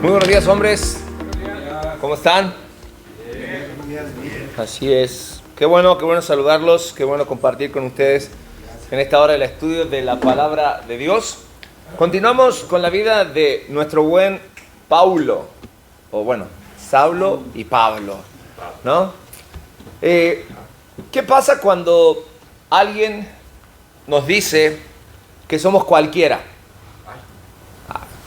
Muy buenos días, hombres. ¿Cómo están? Así es. Qué bueno saludarlos, qué bueno compartir con ustedes en esta hora del estudio de la palabra de Dios. Continuamos con la vida de nuestro buen Paulo, o bueno, Saulo y Pablo, ¿no? ¿Qué pasa cuando alguien nos dice que somos cualquiera?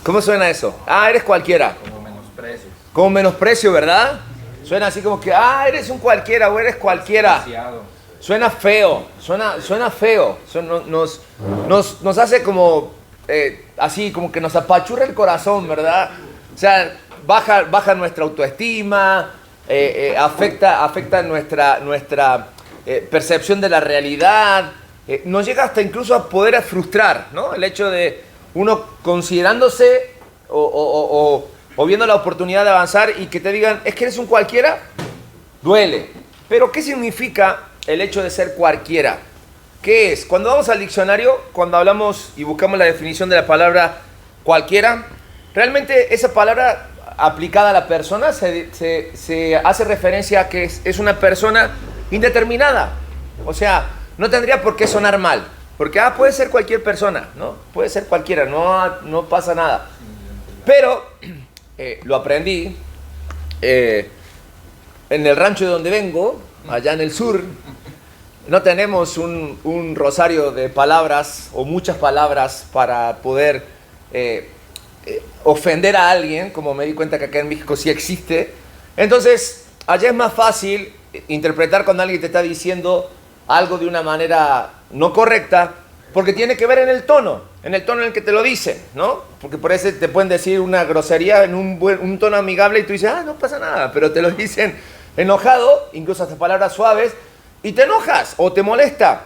¿Cómo suena eso? Eres cualquiera. Como menosprecio. Como menosprecio, ¿verdad? Suena así como que, eres un cualquiera o eres cualquiera. Demasiado. Suena feo, suena feo. Nos hace como, así como que nos apachurra el corazón, ¿verdad? O sea, baja nuestra autoestima, afecta nuestra percepción de la realidad. Nos llega hasta incluso a poder frustrar, ¿no? El hecho de uno considerándose o viendo la oportunidad de avanzar y que te digan, es que eres un cualquiera, duele. Pero ¿qué significa el hecho de ser cualquiera? ¿Qué es? Cuando vamos al diccionario, cuando hablamos y buscamos la definición de la palabra cualquiera, realmente esa palabra aplicada a la persona se hace referencia a que es una persona indeterminada. O sea, no tendría por qué sonar mal. Porque puede ser cualquier persona, ¿no? Puede ser cualquiera, no pasa nada. Pero lo aprendí en el rancho de donde vengo, allá en el sur. No tenemos un rosario de palabras o muchas palabras para poder ofender a alguien, como me di cuenta que acá en México sí existe. Entonces, allá es más fácil interpretar cuando alguien te está diciendo algo de una manera no correcta, porque tiene que ver en el tono en el que te lo dicen, ¿no? Porque por eso te pueden decir una grosería en un tono amigable y tú dices, no pasa nada, pero te lo dicen enojado, incluso hasta palabras suaves, y te enojas o te molesta.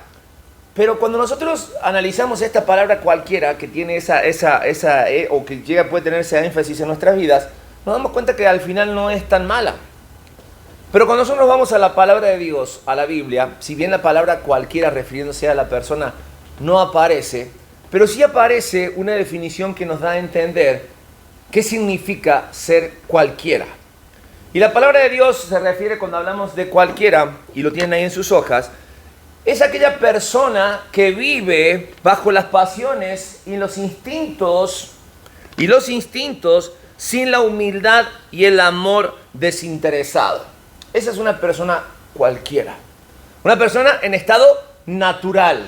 Pero cuando nosotros analizamos esta palabra cualquiera, que tiene o que puede tener ese énfasis en nuestras vidas, nos damos cuenta que al final no es tan mala. Pero cuando nosotros vamos a la palabra de Dios, a la Biblia, si bien la palabra cualquiera refiriéndose a la persona no aparece, pero sí aparece una definición que nos da a entender qué significa ser cualquiera. Y la palabra de Dios se refiere, cuando hablamos de cualquiera, y lo tienen ahí en sus hojas, es aquella persona que vive bajo las pasiones y los instintos sin la humildad y el amor desinteresado. Esa es una persona cualquiera. Una persona en estado natural.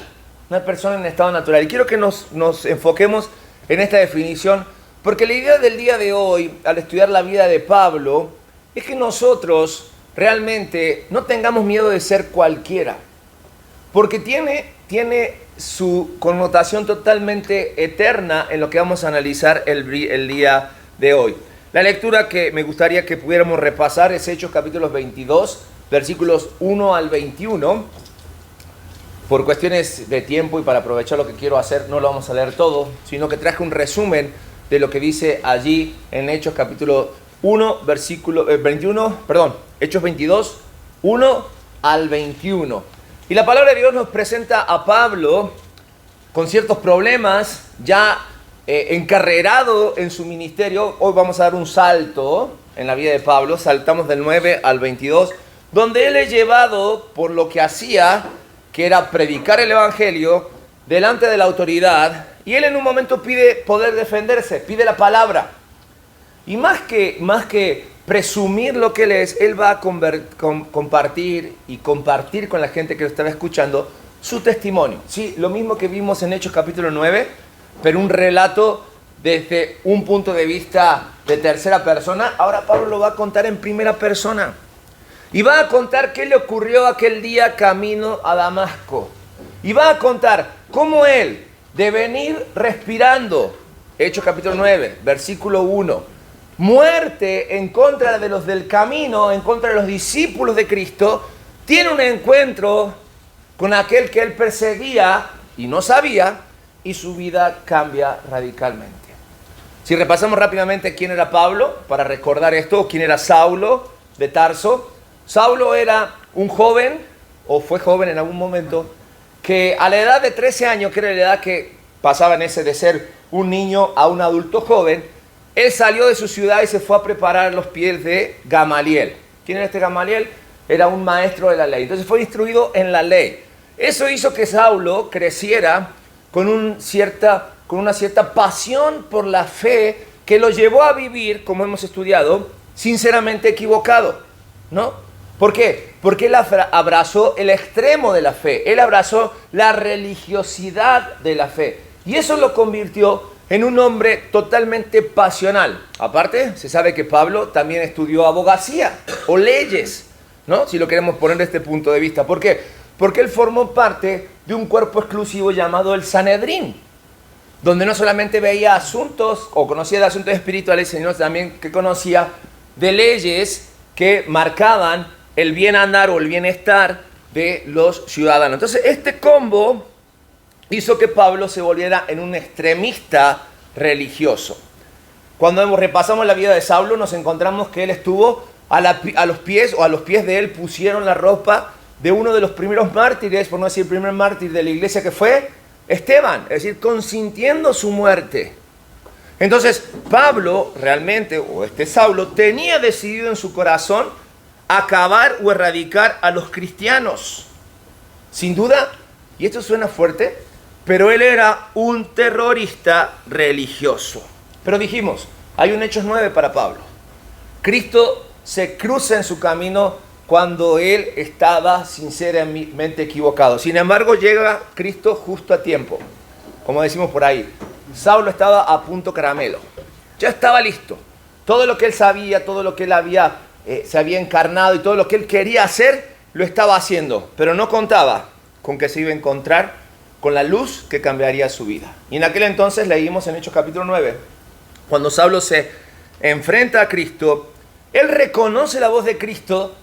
Una persona en estado natural. Y quiero que nos enfoquemos en esta definición, porque la idea del día de hoy, al estudiar la vida de Pablo, es que nosotros realmente no tengamos miedo de ser cualquiera. Porque tiene su connotación totalmente eterna en lo que vamos a analizar el día de hoy. La lectura que me gustaría que pudiéramos repasar es Hechos capítulo 22, versículos 1 al 21. Por cuestiones de tiempo y para aprovechar lo que quiero hacer, no lo vamos a leer todo, sino que traje un resumen de lo que dice allí en Hechos capítulo 1, Hechos 22, 1 al 21. Y la palabra de Dios nos presenta a Pablo con ciertos problemas, ya encarrerado en su ministerio. Hoy vamos a dar un salto en la vida de Pablo, saltamos del 9 al 22, donde él es llevado por lo que hacía, que era predicar el evangelio delante de la autoridad, y él en un momento pide poder defenderse, pide la palabra. Y más que presumir lo que él es, él va a compartir con la gente que lo estaba escuchando su testimonio. Sí, lo mismo que vimos en Hechos capítulo 9, pero un relato desde un punto de vista de tercera persona. Ahora Pablo lo va a contar en primera persona. Y va a contar qué le ocurrió aquel día camino a Damasco. Y va a contar cómo él, de venir respirando, Hechos capítulo 9, versículo 1, muerte en contra de los del camino, en contra de los discípulos de Cristo, tiene un encuentro con aquel que él perseguía y no sabía, y su vida cambia radicalmente. Si repasamos rápidamente quién era Pablo, para recordar esto, quién era Saulo de Tarso. Saulo era un joven, o fue joven en algún momento, que a la edad de 13 años, que era la edad que pasaba en ese de ser un niño a un adulto joven, él salió de su ciudad y se fue a preparar los pies de Gamaliel. ¿Quién era este Gamaliel? Era un maestro de la ley. Entonces fue instruido en la ley. Eso hizo que Saulo creciera con una cierta pasión por la fe que lo llevó a vivir, como hemos estudiado, sinceramente equivocado, ¿no? ¿Por qué? Porque él abrazó el extremo de la fe. Él abrazó la religiosidad de la fe. Y eso lo convirtió en un hombre totalmente pasional. Aparte, se sabe que Pablo también estudió abogacía o leyes, ¿no? Si lo queremos poner desde este punto de vista. ¿Por qué? Porque él formó parte de un cuerpo exclusivo llamado el Sanedrín, donde no solamente veía asuntos o conocía de asuntos espirituales, sino también que conocía de leyes que marcaban el bien andar o el bienestar de los ciudadanos. Entonces, este combo hizo que Pablo se volviera en un extremista religioso. Cuando repasamos la vida de Saulo, nos encontramos que él estuvo a los pies de él pusieron la ropa de uno de los primeros mártires, por no decir el primer mártir de la iglesia, que fue Esteban, es decir, consintiendo su muerte. Entonces, Pablo realmente, o Saulo, tenía decidido en su corazón acabar o erradicar a los cristianos. Sin duda, y esto suena fuerte, pero él era un terrorista religioso. Pero dijimos, hay un Hechos 9 para Pablo. Cristo se cruza en su camino cuando él estaba sinceramente equivocado. Sin embargo, llega Cristo justo a tiempo. Como decimos por ahí, Saulo estaba a punto caramelo. Ya estaba listo. Todo lo que él sabía, todo lo que él se había encarnado y todo lo que él quería hacer, lo estaba haciendo. Pero no contaba con que se iba a encontrar con la luz que cambiaría su vida. Y en aquel entonces leímos en Hechos capítulo 9, cuando Saulo se enfrenta a Cristo, él reconoce la voz de Cristo,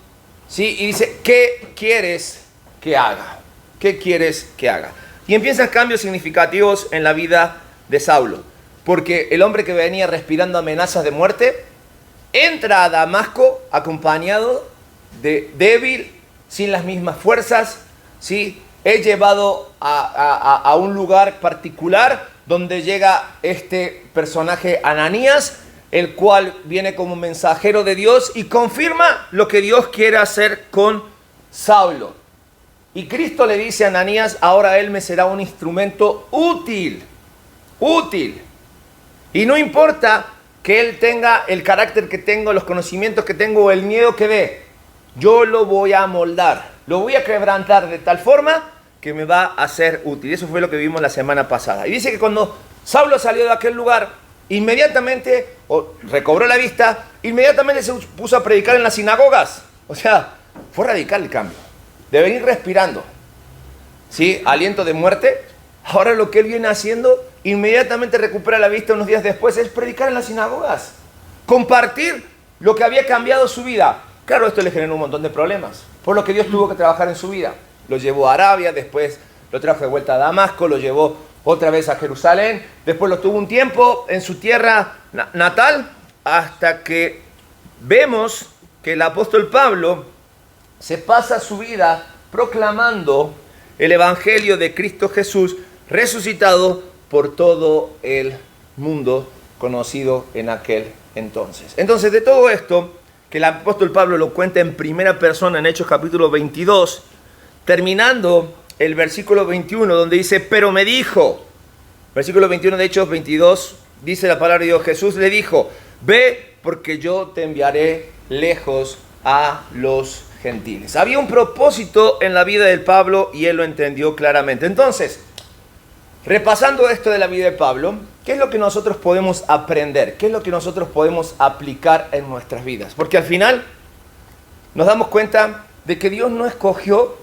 ¿sí? Y dice, ¿qué quieres que haga? ¿Qué quieres que haga? Y empiezan cambios significativos en la vida de Saulo, porque el hombre que venía respirando amenazas de muerte, entra a Damasco acompañado de débil, sin las mismas fuerzas, ¿sí? Es llevado a un lugar particular donde llega este personaje Ananías, el cual viene como mensajero de Dios y confirma lo que Dios quiere hacer con Saulo. Y Cristo le dice a Ananías, ahora él me será un instrumento útil. Y no importa que él tenga el carácter que tengo, los conocimientos que tengo o el miedo que dé, yo lo voy a moldar, lo voy a quebrantar de tal forma que me va a ser útil. Eso fue lo que vimos la semana pasada. Y dice que cuando Saulo salió de aquel lugar, inmediatamente recobró la vista, inmediatamente se puso a predicar en las sinagogas. O sea, fue radical el cambio. De venir respirando, ¿sí? Aliento de muerte. Ahora lo que él viene haciendo, inmediatamente recupera la vista unos días después, es predicar en las sinagogas. Compartir lo que había cambiado su vida. Claro, esto le generó un montón de problemas, por lo que Dios tuvo que trabajar en su vida. Lo llevó a Arabia, después lo trajo de vuelta a Damasco, lo llevó otra vez a Jerusalén, después lo tuvo un tiempo en su tierra natal, hasta que vemos que el apóstol Pablo se pasa su vida proclamando el evangelio de Cristo Jesús resucitado por todo el mundo conocido en aquel entonces. Entonces, de todo esto, que el apóstol Pablo lo cuenta en primera persona en Hechos capítulo 22, terminando el versículo 21, donde dice, pero me dijo, versículo 21 de Hechos 22, dice la palabra de Dios, Jesús le dijo, ve porque yo te enviaré lejos a los gentiles. Había un propósito en la vida de Pablo y él lo entendió claramente. Entonces, repasando esto de la vida de Pablo, ¿qué es lo que nosotros podemos aprender? ¿Qué es lo que nosotros podemos aplicar en nuestras vidas? Porque al final nos damos cuenta de que Dios no escogió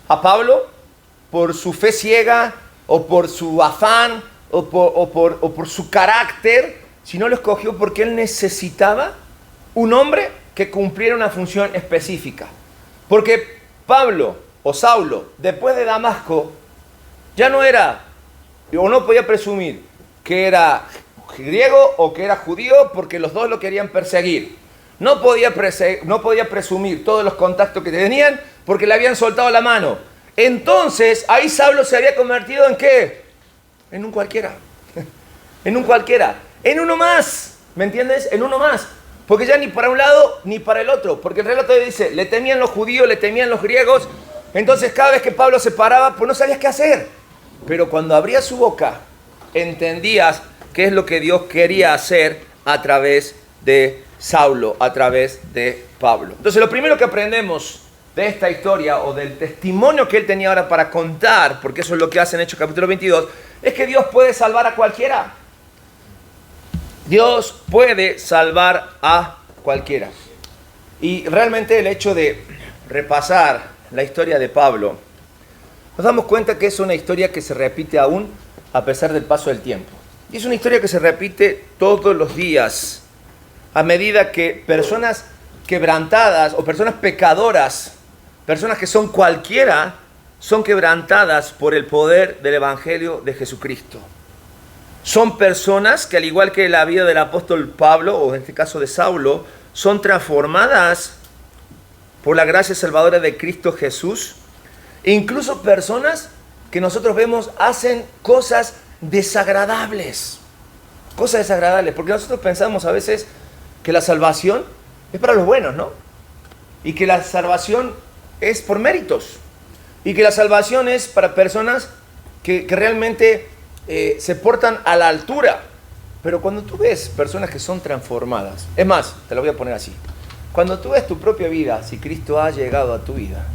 a Pablo por su fe ciega o por su afán o por su carácter, sino lo escogió porque él necesitaba un hombre que cumpliera una función específica. Porque Pablo o Saulo, después de Damasco, ya no era, o no podía presumir que era griego o que era judío, porque los dos lo querían perseguir. No podía presumir todos los contactos que tenían porque le habían soltado la mano. Entonces, ahí Saulo se había convertido ¿en qué? En un cualquiera. En un cualquiera. En uno más. ¿Me entiendes? En uno más. Porque ya ni para un lado ni para el otro. Porque el relato dice, le temían los judíos, le temían los griegos. Entonces cada vez que Pablo se paraba, pues no sabías qué hacer. Pero cuando abría su boca, entendías qué es lo que Dios quería hacer a través de Saulo, a través de Pablo. Entonces lo primero que aprendemos de esta historia o del testimonio que él tenía ahora para contar, porque eso es lo que hace en Hechos capítulo 22, es que Dios puede salvar a cualquiera. Dios puede salvar a cualquiera. Y realmente el hecho de repasar la historia de Pablo, nos damos cuenta que es una historia que se repite aún a pesar del paso del tiempo. Y es una historia que se repite todos los días, a medida que personas quebrantadas o personas pecadoras, personas que son cualquiera, son quebrantadas por el poder del Evangelio de Jesucristo. Son personas que, al igual que la vida del apóstol Pablo, o en este caso de Saulo, son transformadas por la gracia salvadora de Cristo Jesús. E incluso personas que nosotros vemos hacen cosas desagradables. Cosas desagradables, porque nosotros pensamos a veces que la salvación es para los buenos, ¿no? Y que la salvación es por méritos. Y que la salvación es para personas que realmente se portan a la altura. Pero cuando tú ves personas que son transformadas, es más, te lo voy a poner así. Cuando tú ves tu propia vida, si Cristo ha llegado a tu vida,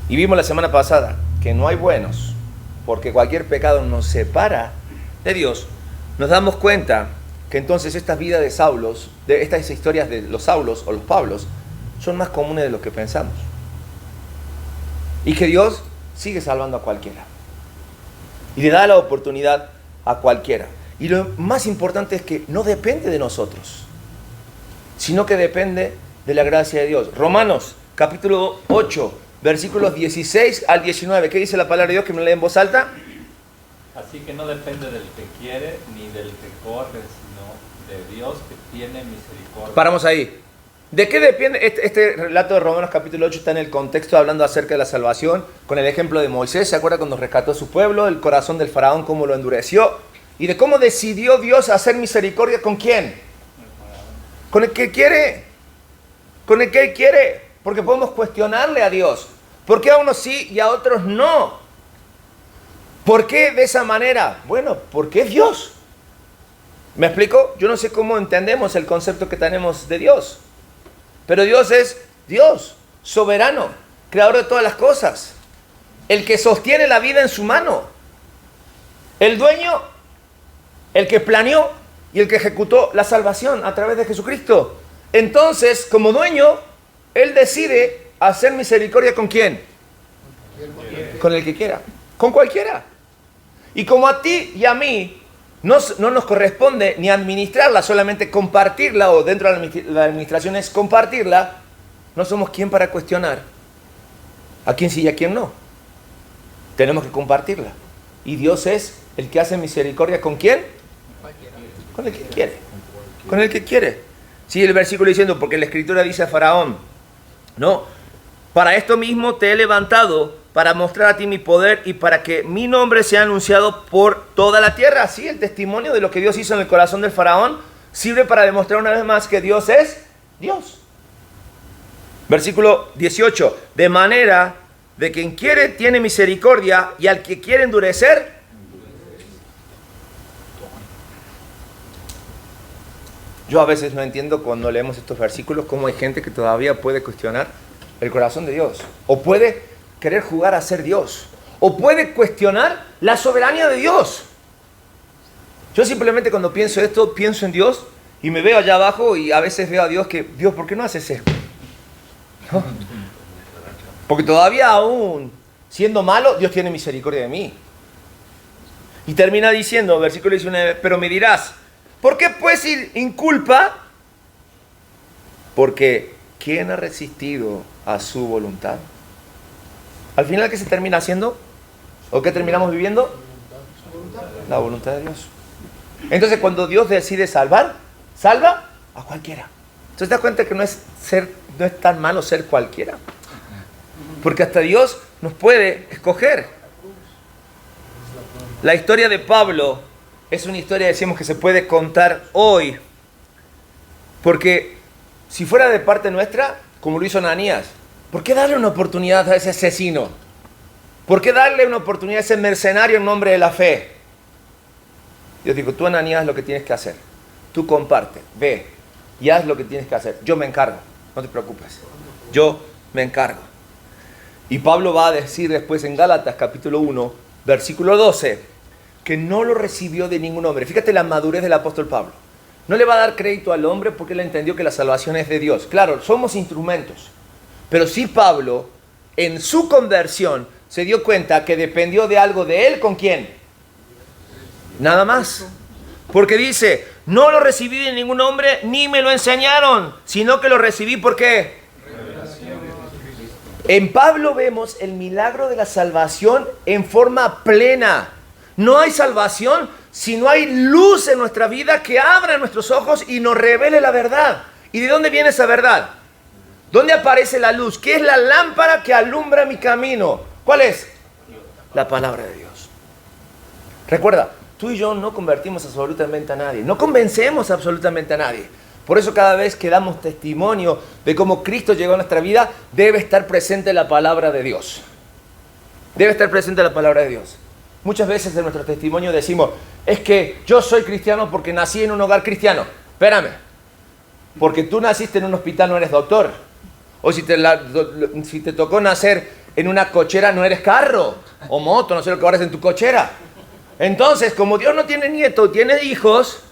y vimos la semana pasada que no hay buenos, porque cualquier pecado nos separa de Dios, nos damos cuenta que entonces estas vidas de Saulos, de estas historias de los Saulos o los Pablos, son más comunes de lo que pensamos. Y que Dios sigue salvando a cualquiera. Y le da la oportunidad a cualquiera. Y lo más importante es que no depende de nosotros, sino que depende de la gracia de Dios. Romanos, capítulo 8, versículos 16 al 19. ¿Qué dice la palabra de Dios? Que me lee en voz alta. Así que no depende del que quiere ni del que corre, sino de Dios que tiene misericordia. Paramos ahí. ¿De qué depende? Este relato de Romanos capítulo 8 está en el contexto hablando acerca de la salvación, con el ejemplo de Moisés. ¿Se acuerda cuando rescató a su pueblo? El corazón del faraón, cómo lo endureció. Y de cómo decidió Dios hacer misericordia con quién. Con el que quiere. Con el que Él quiere. Porque podemos cuestionarle a Dios. ¿Por qué a unos sí y a otros no? ¿Por qué de esa manera? Bueno, porque es Dios. ¿Me explico? Yo no sé cómo entendemos el concepto que tenemos de Dios. Pero Dios es Dios, soberano, creador de todas las cosas. El que sostiene la vida en su mano. El dueño, el que planeó y el que ejecutó la salvación a través de Jesucristo. Entonces, como dueño, Él decide hacer misericordia ¿con quién? Con el que quiera. Con cualquiera. Y como a ti y a mí no nos corresponde ni administrarla, solamente compartirla, o dentro de la administración es compartirla, no somos quien para cuestionar a quién sí y a quién no. Tenemos que compartirla. Y Dios es el que hace misericordia ¿con quién? Con el que quiere. Con el que quiere. Sigue el versículo diciendo, porque la Escritura dice a Faraón, no, para esto mismo te he levantado, para mostrar a ti mi poder y para que mi nombre sea anunciado por toda la tierra. Así el testimonio de lo que Dios hizo en el corazón del faraón sirve para demostrar una vez más que Dios es Dios. Versículo 18. De manera de quien quiere tiene misericordia y al que quiere endurecer. Yo a veces no entiendo cuando leemos estos versículos cómo hay gente que todavía puede cuestionar el corazón de Dios. O puede querer jugar a ser Dios. O puede cuestionar la soberanía de Dios. Yo simplemente cuando pienso esto, pienso en Dios y me veo allá abajo y a veces veo a Dios que, Dios, ¿por qué no haces esto? ¿No? Porque todavía aún siendo malo, Dios tiene misericordia de mí. Y termina diciendo, versículo 19, pero me dirás, ¿por qué pues inculpa? Porque ¿quién ha resistido a su voluntad? Al final, ¿qué se termina haciendo? ¿O qué terminamos viviendo? La voluntad de Dios. Entonces, cuando Dios decide salvar, salva a cualquiera. Entonces, te das cuenta que no es tan malo ser cualquiera. Porque hasta Dios nos puede escoger. La historia de Pablo es una historia, decimos, que se puede contar hoy Porque si fuera de parte nuestra, como lo hizo Ananías, ¿por qué darle una oportunidad a ese asesino? ¿Por qué darle una oportunidad a ese mercenario en nombre de la fe? Dios dijo, tú, Ananías, lo que tienes que hacer. Tú comparte, ve y haz lo que tienes que hacer. Yo me encargo, no te preocupes. Yo me encargo. Y Pablo va a decir después en Gálatas capítulo 1, versículo 12, que no lo recibió de ningún hombre. Fíjate la madurez del apóstol Pablo. No le va a dar crédito al hombre porque él entendió que la salvación es de Dios. Claro, somos instrumentos. Pero sí Pablo, en su conversión, se dio cuenta que dependió de algo de él. ¿Con quién? Nada más. Porque dice, no lo recibí de ningún hombre, ni me lo enseñaron, sino que lo recibí, ¿por qué? En Pablo vemos el milagro de la salvación en forma plena. No hay salvación si no hay luz en nuestra vida que abra nuestros ojos y nos revele la verdad. ¿Y de dónde viene esa verdad? ¿Dónde aparece la luz? ¿Qué es la lámpara que alumbra mi camino? ¿Cuál es? La palabra de Dios. Recuerda, tú y yo no convertimos absolutamente a nadie. No convencemos absolutamente a nadie. Por eso cada vez que damos testimonio de cómo Cristo llegó a nuestra vida, debe estar presente la palabra de Dios. Debe estar presente la palabra de Dios. Muchas veces en nuestro testimonio decimos, es que yo soy cristiano porque nací en un hogar cristiano. Espérame, porque tú naciste en un hospital no eres doctor. O si te tocó nacer en una cochera no eres carro o moto, no sé lo que ahora es en tu cochera. Entonces, como Dios no tiene nietos, tiene hijos,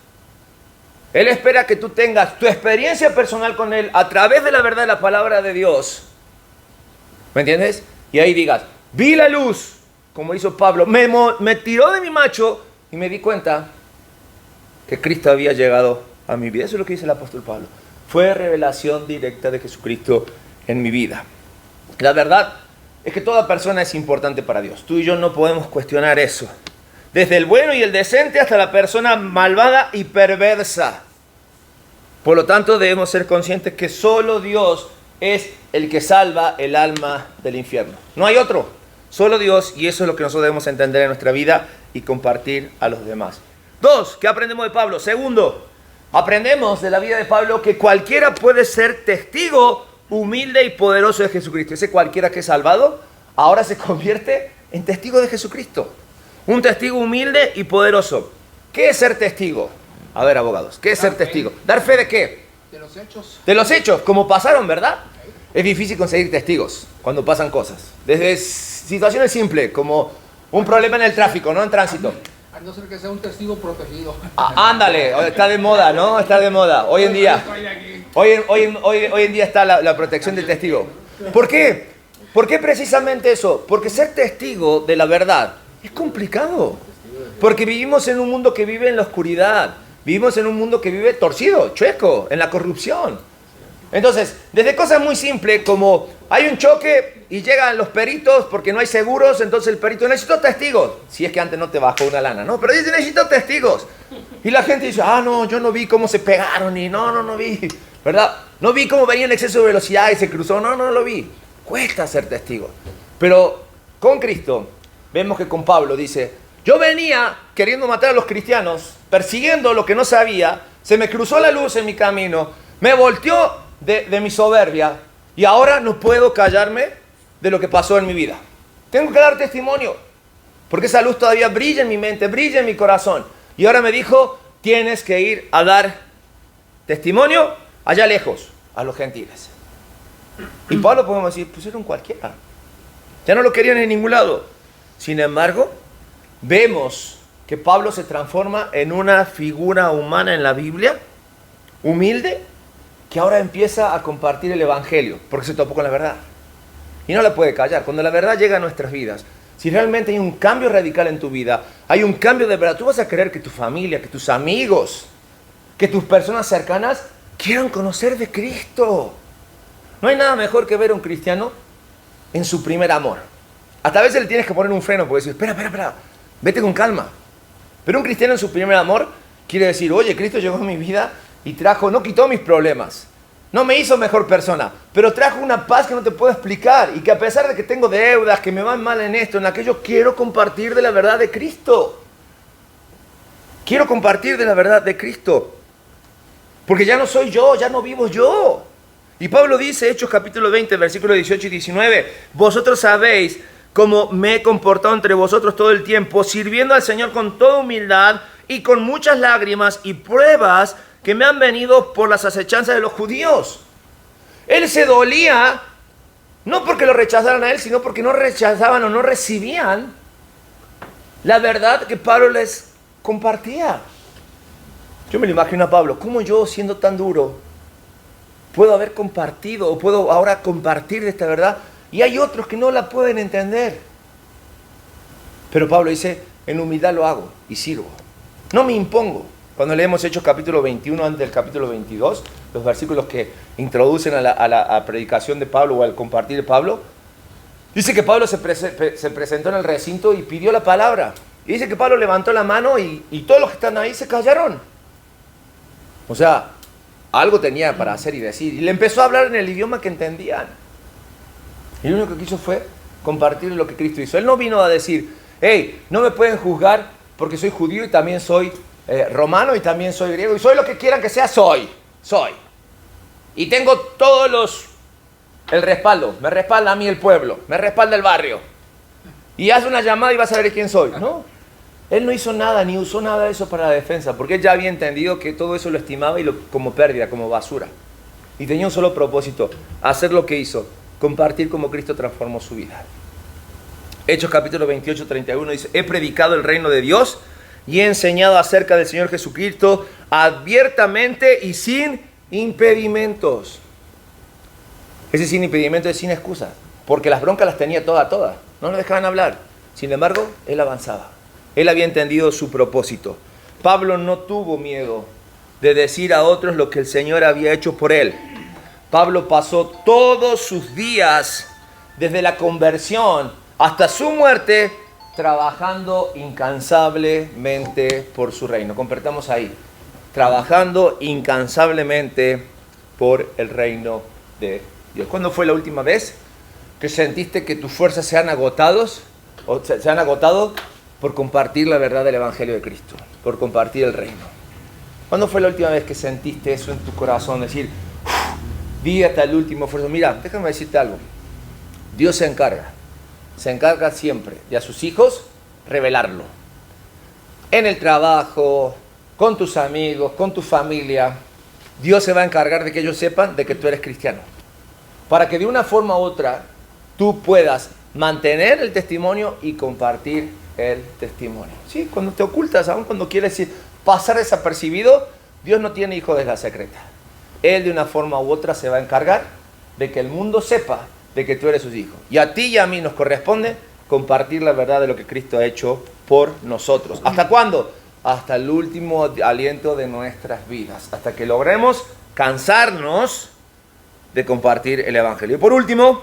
Él espera que tú tengas tu experiencia personal con Él a través de la verdad de la palabra de Dios. ¿Me entiendes? Y ahí digas, vi la luz, como hizo Pablo, me tiró de mi macho y me di cuenta que Cristo había llegado a mi vida. Eso es lo que dice el apóstol Pablo. Fue revelación directa de Jesucristo en mi vida. La verdad es que toda persona es importante para Dios. Tú y yo no podemos cuestionar eso. Desde el bueno y el decente hasta la persona malvada y perversa. Por lo tanto, debemos ser conscientes que solo Dios es el que salva el alma del infierno. No hay otro. Solo Dios, y eso es lo que nosotros debemos entender en nuestra vida y compartir a los demás. 2, ¿qué aprendemos de Pablo? Segundo, aprendemos de la vida de Pablo que cualquiera puede ser testigo humilde y poderoso de Jesucristo. Ese cualquiera que es salvado, ahora se convierte en testigo de Jesucristo. Un testigo humilde y poderoso. ¿Qué es ser testigo? A ver, abogados, ¿qué es ser testigo? ¿Dar fe de qué? De los hechos. De los hechos, como pasaron, ¿verdad? Es difícil conseguir testigos cuando pasan cosas. Desde situaciones simples, como un problema en el tráfico, no en tránsito. A no ser que sea un testigo protegido. Ándale, está de moda, ¿no? Está de moda. Hoy en día. Hoy en día está la protección del testigo. ¿Por qué? ¿Por qué precisamente eso? Porque ser testigo de la verdad es complicado. Porque vivimos en un mundo que vive en la oscuridad. Vivimos en un mundo que vive torcido, chueco, en la corrupción. Entonces, desde cosas muy simples como hay un choque y llegan los peritos porque no hay seguros, entonces el perito necesito testigos. Si es que antes no te bajó una lana, ¿no? Pero dice necesito testigos. Y la gente dice, no, yo no vi cómo se pegaron y no vi, ¿verdad? No vi cómo venía en exceso de velocidad y se cruzó, no lo vi. Cuesta ser testigo. Pero con Cristo, vemos que con Pablo dice, yo venía queriendo matar a los cristianos, persiguiendo lo que no sabía, se me cruzó la luz en mi camino, me volteó de mi soberbia y ahora no puedo callarme de lo que pasó en mi vida. Tengo que dar testimonio, porque esa luz todavía brilla en mi mente, brilla en mi corazón. Y ahora me dijo, tienes que ir a dar testimonio allá lejos, a los gentiles. Y Pablo podemos decir, pues era un cualquiera. Ya no lo querían en ningún lado. Sin embargo, vemos que Pablo se transforma en una figura humana en la Biblia, humilde, que ahora empieza a compartir el evangelio, porque se topó con la verdad. Y no la puede callar. Cuando la verdad llega a nuestras vidas, si realmente hay un cambio radical en tu vida, hay un cambio de verdad, tú vas a querer que tu familia, que tus amigos, que tus personas cercanas quieran conocer de Cristo. No hay nada mejor que ver a un cristiano en su primer amor. Hasta a veces le tienes que poner un freno, porque decir, espera, vete con calma. Pero un cristiano en su primer amor quiere decir, oye, Cristo llegó a mi vida y no quitó mis problemas, no me hizo mejor persona, pero trajo una paz que no te puedo explicar y que a pesar de que tengo deudas, que me van mal en esto, en aquello, quiero compartir de la verdad de Cristo. Quiero compartir de la verdad de Cristo. Porque ya no soy yo, ya no vivo yo. Y Pablo dice, Hechos capítulo 20, versículos 18 y 19, vosotros sabéis cómo me he comportado entre vosotros todo el tiempo, sirviendo al Señor con toda humildad y con muchas lágrimas y pruebas que me han venido por las acechanzas de los judíos. Él se dolía, no porque lo rechazaran a él, sino porque no rechazaban o no recibían la verdad que Pablo les compartía. Yo me lo imagino a Pablo, ¿cómo yo, siendo tan duro, puedo haber compartido o puedo ahora compartir de esta verdad? Y hay otros que no la pueden entender. Pero Pablo dice, en humildad lo hago y sirvo. No me impongo. Cuando leemos Hechos capítulo 21 antes del capítulo 22, los versículos que introducen a la predicación de Pablo o al compartir de Pablo, dice que Pablo se presentó en el recinto y pidió la palabra. Y dice que Pablo levantó la mano y todos los que están ahí se callaron. O sea, algo tenía para hacer y decir. Y le empezó a hablar en el idioma que entendían. Y lo único que quiso fue compartir lo que Cristo hizo. Él no vino a decir, hey, no me pueden juzgar porque soy judío y también soy romano y también soy griego. Y soy lo que quieran que sea, soy. Y tengo el respaldo. Me respalda a mí el pueblo. Me respalda el barrio. Y haz una llamada y vas a ver quién soy. No. Él no hizo nada, ni usó nada de eso para la defensa, porque él ya había entendido que todo eso lo estimaba como pérdida, como basura. Y tenía un solo propósito, hacer lo que hizo, compartir cómo Cristo transformó su vida. Hechos capítulo 28, 31 dice, he predicado el reino de Dios y he enseñado acerca del Señor Jesucristo abiertamente y sin impedimentos. Ese sin impedimentos es sin excusas, porque las broncas las tenía todas, no lo dejaban hablar. Sin embargo, él avanzaba. Él había entendido su propósito. Pablo no tuvo miedo de decir a otros lo que el Señor había hecho por él. Pablo pasó todos sus días, desde la conversión hasta su muerte, trabajando incansablemente por su reino. Compartamos ahí. Trabajando incansablemente por el reino de Dios. ¿Cuándo fue la última vez que sentiste que tus fuerzas se han agotado por compartir la verdad del Evangelio de Cristo, por compartir el reino? ¿Cuándo fue la última vez que sentiste eso en tu corazón? Decir, di hasta el último esfuerzo. Mira, déjame decirte algo. Dios se encarga siempre de a sus hijos revelarlo. En el trabajo, con tus amigos, con tu familia, Dios se va a encargar de que ellos sepan de que tú eres cristiano. Para que de una forma u otra tú puedas mantener el testimonio y compartir el testimonio. Sí, cuando te ocultas, aun cuando quieres pasar desapercibido, Dios no tiene hijos de la secreta. Él de una forma u otra se va a encargar de que el mundo sepa de que tú eres sus hijos. Y a ti y a mí nos corresponde compartir la verdad de lo que Cristo ha hecho por nosotros. ¿Hasta cuándo? Hasta el último aliento de nuestras vidas. Hasta que logremos cansarnos de compartir el Evangelio. Y por último,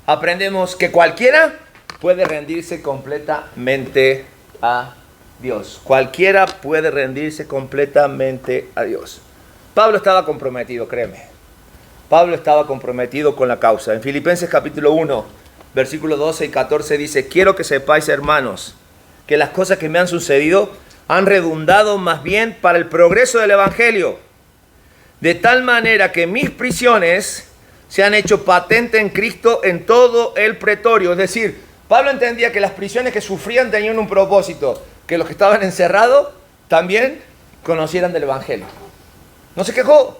aprendemos que cualquiera puede rendirse completamente a Dios. Cualquiera puede rendirse completamente a Dios. Pablo estaba comprometido, créeme. Pablo estaba comprometido con la causa. En Filipenses capítulo 1, versículos 12 y 14 dice, quiero que sepáis, hermanos, que las cosas que me han sucedido han redundado más bien para el progreso del Evangelio, de tal manera que mis prisiones se han hecho patente en Cristo en todo el pretorio. Es decir, Pablo entendía que las prisiones que sufrían tenían un propósito, que los que estaban encerrados también conocieran del Evangelio. No se quejó.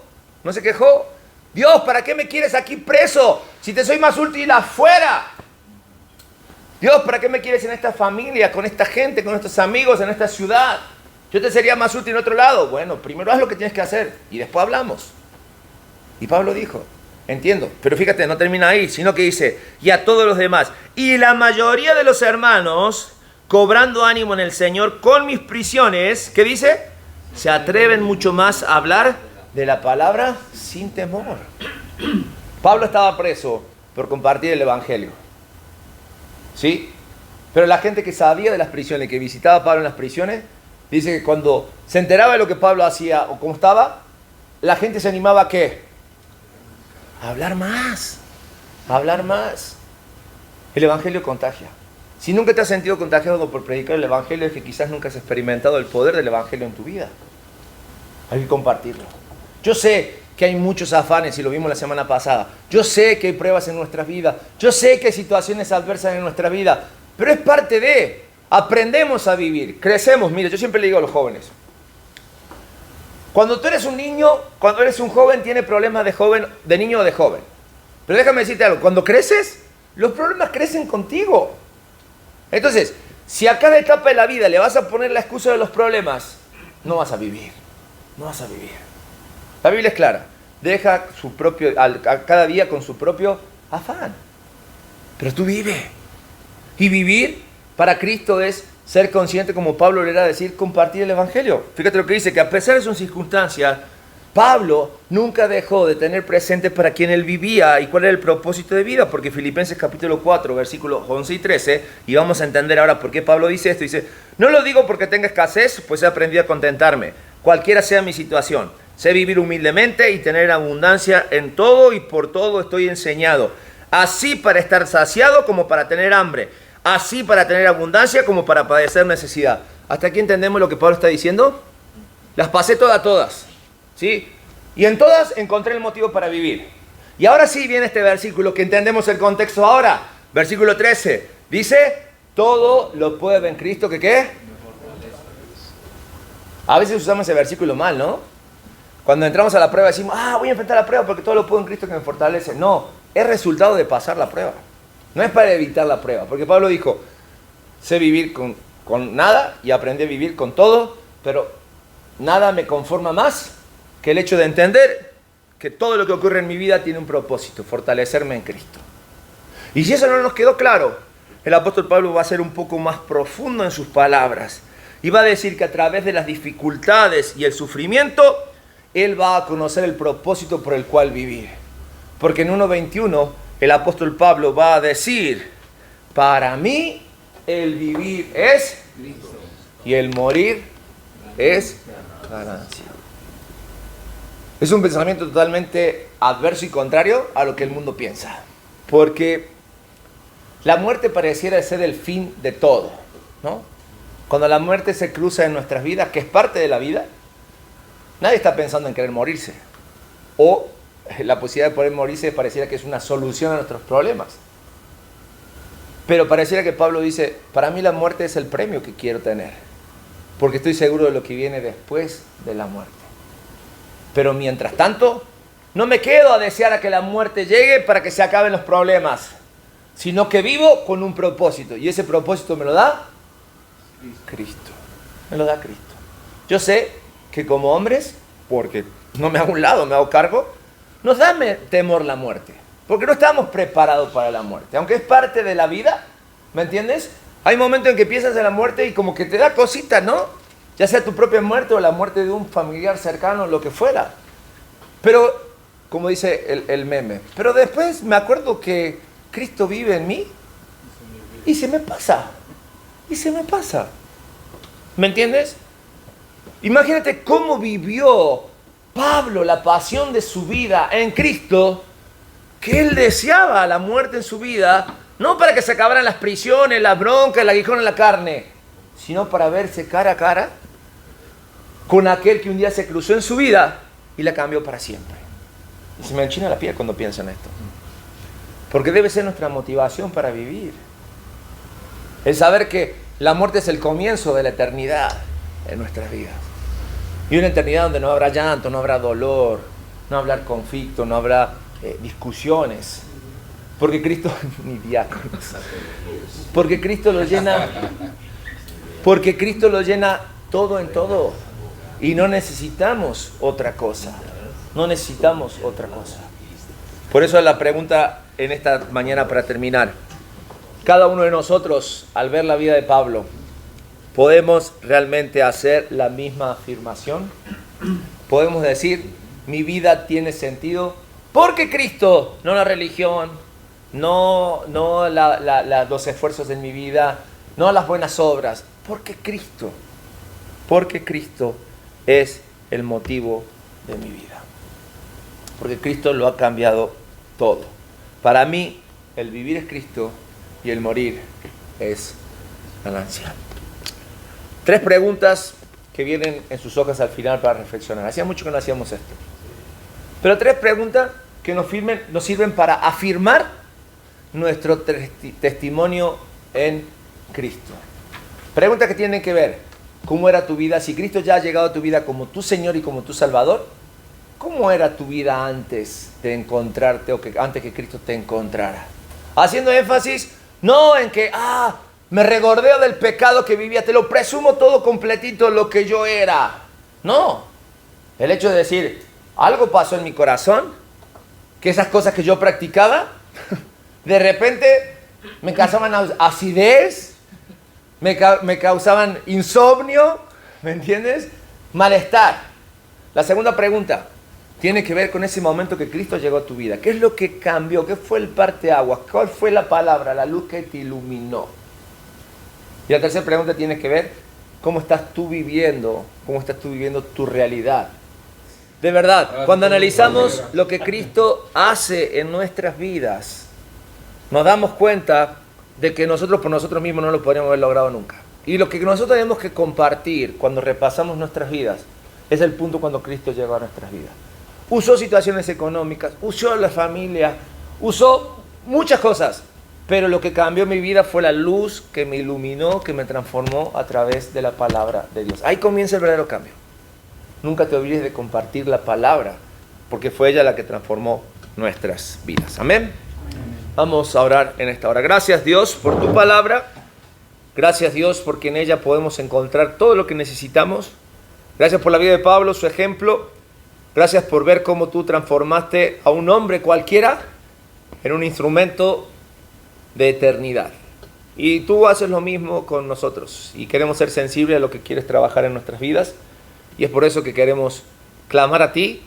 Dios, ¿para qué me quieres aquí preso si te soy más útil afuera? Dios, ¿para qué me quieres en esta familia, con esta gente, con estos amigos, en esta ciudad? Yo te sería más útil en otro lado. Bueno, primero haz lo que tienes que hacer y después hablamos. Y Pablo dijo, entiendo, pero fíjate, no termina ahí, sino que dice, y a todos los demás. Y la mayoría de los hermanos, cobrando ánimo en el Señor con mis prisiones, ¿qué dice? Se atreven mucho más a hablar de la palabra sin temor. Pablo estaba preso por compartir el Evangelio. ¿Sí? Pero la gente que sabía de las prisiones, que visitaba a Pablo en las prisiones, dice que cuando se enteraba de lo que Pablo hacía o cómo estaba, la gente se animaba a ¿qué? A hablar más. El Evangelio contagia. Si nunca te has sentido contagiado por predicar el Evangelio, es que quizás nunca has experimentado el poder del Evangelio en tu vida. Hay que compartirlo. Yo sé que hay muchos afanes, y lo vimos la semana pasada. Yo sé que hay pruebas en nuestras vidas. Yo sé que hay situaciones adversas en nuestra vida. Pero es parte de, aprendemos a vivir, crecemos. Mire, yo siempre le digo a los jóvenes, cuando tú eres un niño, cuando eres un joven, tienes problemas de niño o de joven. Pero déjame decirte algo, cuando creces, los problemas crecen contigo. Entonces, si a cada etapa de la vida le vas a poner la excusa de los problemas, no vas a vivir. No vas a vivir. La Biblia es clara. Deja a cada día con su propio afán. Pero tú vive. Y vivir para Cristo es ser consciente, como Pablo le era decir, compartir el Evangelio. Fíjate lo que dice, que a pesar de sus circunstancias, Pablo nunca dejó de tener presente para quien él vivía y cuál era el propósito de vida, porque Filipenses capítulo 4, versículos 11 y 13, y vamos a entender ahora por qué Pablo dice esto, dice, no lo digo porque tenga escasez, pues he aprendido a contentarme, cualquiera sea mi situación, sé vivir humildemente y tener abundancia en todo y por todo estoy enseñado, así para estar saciado como para tener hambre, así para tener abundancia como para padecer necesidad. ¿Hasta aquí entendemos lo que Pablo está diciendo? Las pasé todas. ¿Sí? Y en todas encontré el motivo para vivir. Y ahora sí viene este versículo que entendemos el contexto ahora. Versículo 13. Dice, todo lo puedo en Cristo que ¿qué? A veces usamos ese versículo mal, ¿no? Cuando entramos a la prueba decimos, voy a enfrentar la prueba porque todo lo puedo en Cristo que me fortalece. No, es resultado de pasar la prueba. No es para evitar la prueba. Porque Pablo dijo, sé vivir con nada y aprendí a vivir con todo, pero nada me conforma más que el hecho de entender que todo lo que ocurre en mi vida tiene un propósito, fortalecerme en Cristo. Y si eso no nos quedó claro, el apóstol Pablo va a ser un poco más profundo en sus palabras y va a decir que a través de las dificultades y el sufrimiento, él va a conocer el propósito por el cual vivir. Porque en 1:21 el apóstol Pablo va a decir, para mí el vivir es Cristo y el morir es ganancia. Es un pensamiento totalmente adverso y contrario a lo que el mundo piensa. Porque la muerte pareciera ser el fin de todo, ¿no? Cuando la muerte se cruza en nuestras vidas, que es parte de la vida, nadie está pensando en querer morirse. O la posibilidad de poder morirse pareciera que es una solución a nuestros problemas. Pero pareciera que Pablo dice, para mí la muerte es el premio que quiero tener. Porque estoy seguro de lo que viene después de la muerte. Pero mientras tanto, no me quedo a desear a que la muerte llegue para que se acaben los problemas, sino que vivo con un propósito. Y ese propósito me lo da Cristo. Me lo da Cristo. Yo sé que como hombres, porque no me hago un lado, me hago cargo, nos da temor la muerte. Porque no estamos preparados para la muerte. Aunque es parte de la vida, ¿me entiendes? Hay momentos en que piensas en la muerte y como que te da cositas, ¿no? Ya sea tu propia muerte o la muerte de un familiar cercano, lo que fuera. Pero, como dice el meme, pero después me acuerdo que Cristo vive en mí y se me pasa. Y se me pasa. ¿Me entiendes? Imagínate cómo vivió Pablo la pasión de su vida en Cristo, que él deseaba la muerte en su vida, no para que se acabaran las prisiones, las broncas, el aguijón en la carne, sino para verse cara a cara con aquel que un día se cruzó en su vida y la cambió para siempre. Y se me enchina la piel cuando pienso en esto. Porque debe ser nuestra motivación para vivir. El saber que la muerte es el comienzo de la eternidad en nuestras vidas. Y una eternidad donde no habrá llanto, no habrá dolor, no habrá conflicto, no habrá discusiones. Porque Cristo, ni diáconos. Porque Cristo lo llena. Porque Cristo lo llena todo en todo. Y no necesitamos otra cosa. No necesitamos otra cosa. Por eso la pregunta en esta mañana para terminar. Cada uno de nosotros, al ver la vida de Pablo, ¿podemos realmente hacer la misma afirmación? Podemos decir, mi vida tiene sentido porque Cristo, no la religión, no los esfuerzos en mi vida, no las buenas obras, porque Cristo es el motivo de mi vida. Porque Cristo lo ha cambiado todo. Para mí, el vivir es Cristo y el morir es ganancia. 3 preguntas que vienen en sus hojas al final para reflexionar. Hacía mucho que no hacíamos esto. Pero 3 preguntas que nos sirven para afirmar nuestro testimonio en Cristo. Preguntas que tienen que ver, ¿cómo era tu vida? Si Cristo ya ha llegado a tu vida como tu Señor y como tu Salvador, ¿cómo era tu vida antes de encontrarte o antes que Cristo te encontrara? Haciendo énfasis no en que, me regordeo del pecado que vivía, te lo presumo todo completito lo que yo era. No, el hecho de decir, algo pasó en mi corazón, que esas cosas que yo practicaba, de repente me causaban acidez, me causaban insomnio, ¿me entiendes? Malestar. La segunda pregunta tiene que ver con ese momento que Cristo llegó a tu vida. ¿Qué es lo que cambió? ¿Qué fue el parteaguas? ¿Cuál fue la palabra, la luz que te iluminó? Y la tercera pregunta tiene que ver cómo estás tú viviendo tu realidad. De verdad, cuando analizamos lo que Cristo hace en nuestras vidas, nos damos cuenta de que nosotros por nosotros mismos no lo podríamos haber logrado nunca. Y lo que nosotros tenemos que compartir cuando repasamos nuestras vidas es el punto cuando Cristo llegó a nuestras vidas. Usó situaciones económicas, usó la familia, usó muchas cosas, pero lo que cambió mi vida fue la luz que me iluminó, que me transformó a través de la palabra de Dios. Ahí comienza el verdadero cambio. Nunca te olvides de compartir la palabra, porque fue ella la que transformó nuestras vidas. Amén. Vamos a orar en esta hora. Gracias, Dios, por tu palabra. Gracias, Dios, porque en ella podemos encontrar todo lo que necesitamos. Gracias por la vida de Pablo, su ejemplo. Gracias por ver cómo tú transformaste a un hombre cualquiera en un instrumento de eternidad. Y tú haces lo mismo con nosotros. Y queremos ser sensibles a lo que quieres trabajar en nuestras vidas. Y es por eso que queremos clamar a ti,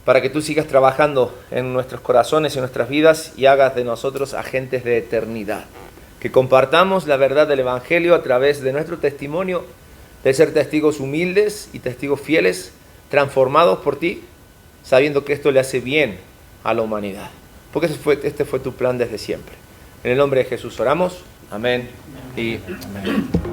para que tú sigas trabajando en nuestros corazones y en nuestras vidas y hagas de nosotros agentes de eternidad. Que compartamos la verdad del Evangelio a través de nuestro testimonio, de ser testigos humildes y testigos fieles, transformados por ti, sabiendo que esto le hace bien a la humanidad. Porque este fue tu plan desde siempre. En el nombre de Jesús oramos. Amén y amén.